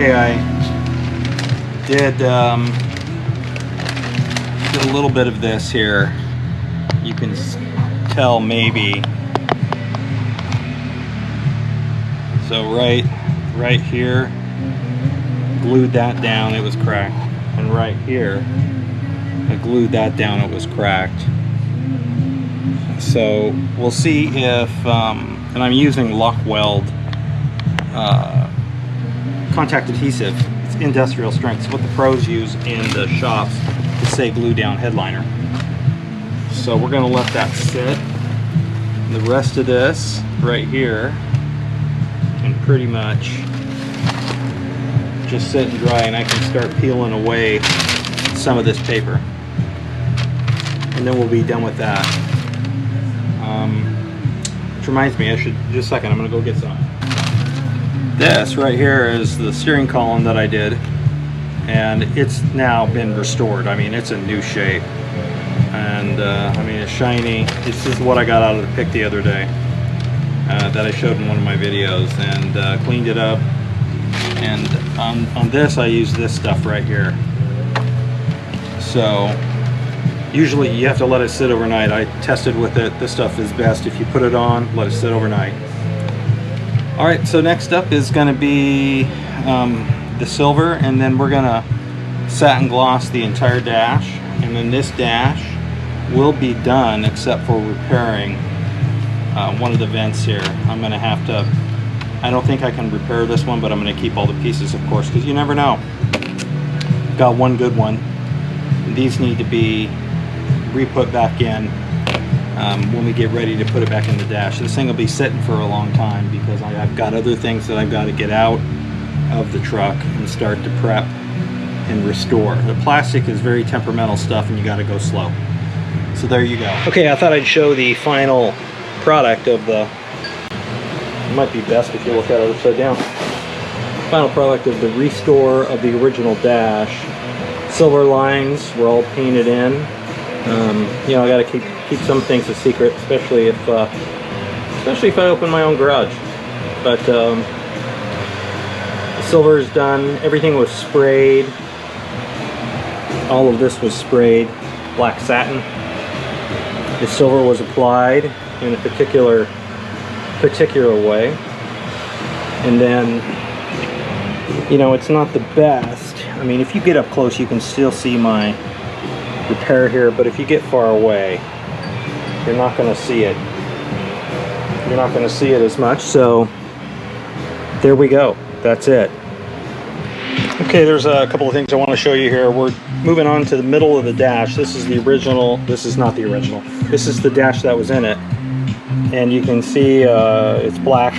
Okay, I did a little bit of this here. You can tell maybe. So right here, glued that down, it was cracked. And right here, I glued that down, it was cracked. So we'll see if, and I'm using Lock Weld contact adhesive. It's industrial strength. It's what the pros use in the shops to say glue down headliner. So we're gonna let that sit. And the rest of this right here can pretty much just sit and dry, and I can start peeling away some of this paper. And then we'll be done with that. Which reminds me, I should, just a second, I'm gonna go get some. This right here is the steering column that I did, and it's now been restored. I mean, it's a new shape, and I mean, it's shiny. This is what I got out of the pick the other day that I showed in one of my videos, and cleaned it up. And on this, I use this stuff right here. So usually you have to let it sit overnight. I tested with it. This stuff is best if you put it on, let it sit overnight. All right, so next up is going to be the silver, and then we're going to satin gloss the entire dash, and then this dash will be done except for repairing one of the vents here. I'm going to have to, I don't think I can repair this one, but I'm going to keep all the pieces, of course, because you never know. Got one good one. These need to be re-put back in when we get ready to put it back in the dash. This thing will be sitting for a long time because I've got other things that I've got to get out of the truck and start to prep and restore. The plastic is very temperamental stuff, and you got to go slow. So there you go. Okay, I thought I'd show the final product of the, it might be best if you look at it upside down. Final product of the restore of the original dash. Silver lines were all painted in. You know, I got to keep some things a secret, especially if I open my own garage. But the silver is done. Everything was sprayed. All of this was sprayed black satin. The silver was applied in a particular way, and then, you know, it's not the best. I mean, if you get up close, you can still see my repair here, but if you get far away, you're not going to see it. You're not going to see it as much. So there we go. That's it. Okay, there's a couple of things I want to show you here. We're moving on to the middle of the dash. This is the original. This is not the original. This is the dash that was in it. And you can see it's black.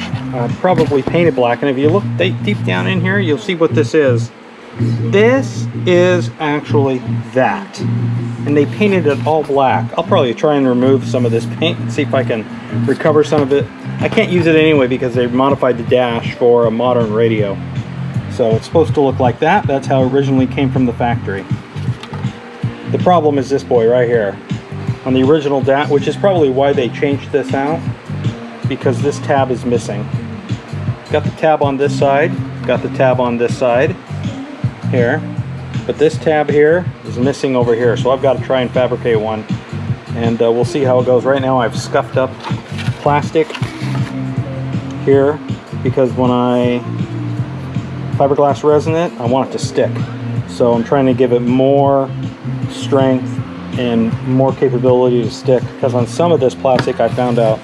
Probably painted black. And if you look deep down in here, you'll see what this is. This is actually that. And they painted it all black. I'll probably try and remove some of this paint and see if I can recover some of it. I can't use it anyway because they modified the dash for a modern radio. So it's supposed to look like that. That's how it originally came from the factory. The problem is this boy right here. On the original dash, which is probably why they changed this out, because this tab is missing. Got the tab on this side, got the tab on this side here, but this tab here is missing over here, so I've got to try and fabricate one, and we'll see how it goes. Right now I've scuffed up plastic here because when I fiberglass resin it, I want it to stick, so I'm trying to give it more strength and more capability to stick, because on some of this plastic I found out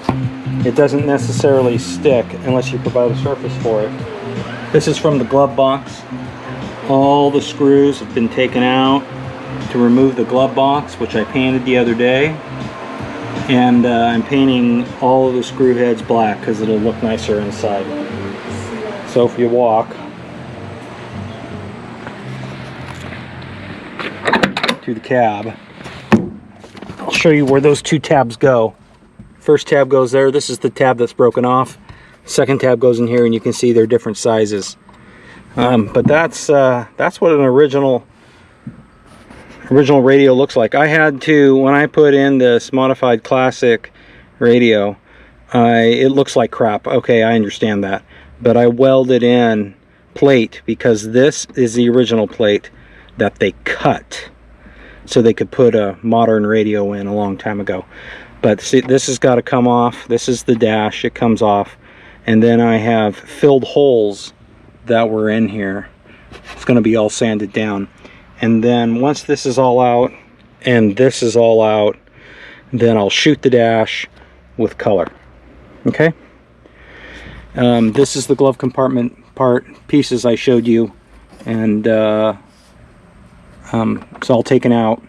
it doesn't necessarily stick unless you provide a surface for it. This is from the glove box. All the screws have been taken out to remove the glove box, which I painted the other day, and I'm painting all of the screw heads black because it'll look nicer inside. So if you walk to the cab, I'll show you where those two tabs go. First tab goes there. This is the tab that's broken off. Second tab goes in here, and you can see they're different sizes. But that's what an original radio looks like. I had to, when I put in this modified classic radio, it looks like crap. Okay, I understand that. But I welded in plate, because this is the original plate that they cut so they could put a modern radio in a long time ago. But see, this has got to come off. This is the dash, it comes off. And then I have filled holes that were in here. It's going to be all sanded down. And then once this is all out and this is all out, then I'll shoot the dash with color. Okay? This is the glove compartment pieces I showed you, and it's all taken out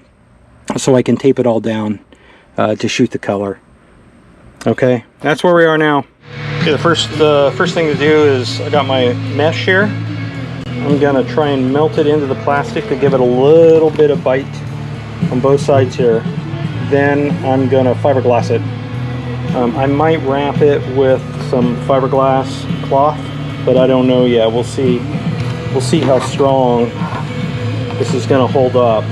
so I can tape it all down to shoot the color. Okay, that's where we are now. Okay, the first thing to do is I got my mesh here. I'm gonna try and melt it into the plastic to give it a little bit of bite on both sides here. Then I'm gonna fiberglass it. I might wrap it with some fiberglass cloth, but I don't know yet. We'll see. We'll see how strong this is going to hold up.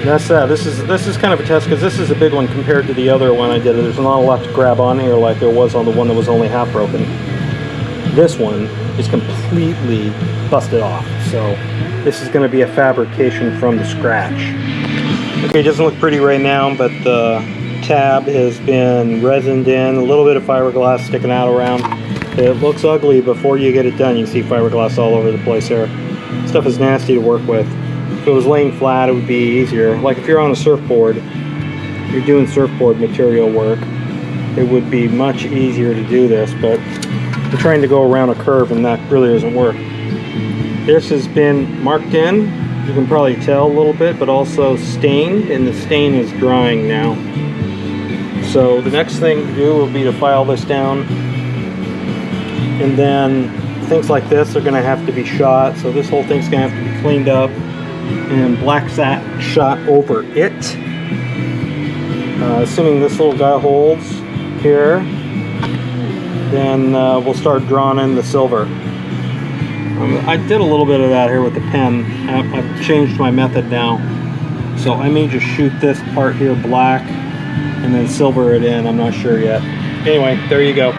That's that. This is kind of a test because this is a big one compared to the other one I did. There's not a lot to grab on here like there was on the one that was only half broken. This one is completely busted off. So this is going to be a fabrication from the scratch. Okay, it doesn't look pretty right now, but the tab has been resined in, a little bit of fiberglass sticking out around. It looks ugly before you get it done. You can see fiberglass all over the place here. Stuff is nasty to work with. If it was laying flat, it would be easier. Like if you're on a surfboard, you're doing surfboard material work, it would be much easier to do this, but you're trying to go around a curve and that really doesn't work. This has been marked in, you can probably tell a little bit, but also stained, and the stain is drying now. So the next thing to do will be to file this down, and then things like this are going to have to be shot. So this whole thing's going to have to be cleaned up and black satin shot over it. Assuming this little guy holds here, then we'll start drawing in the silver. I did a little bit of that here with the pen. I've changed my method now, so I may just shoot this part here black and then silver it in. I'm not sure yet. Anyway, there you go.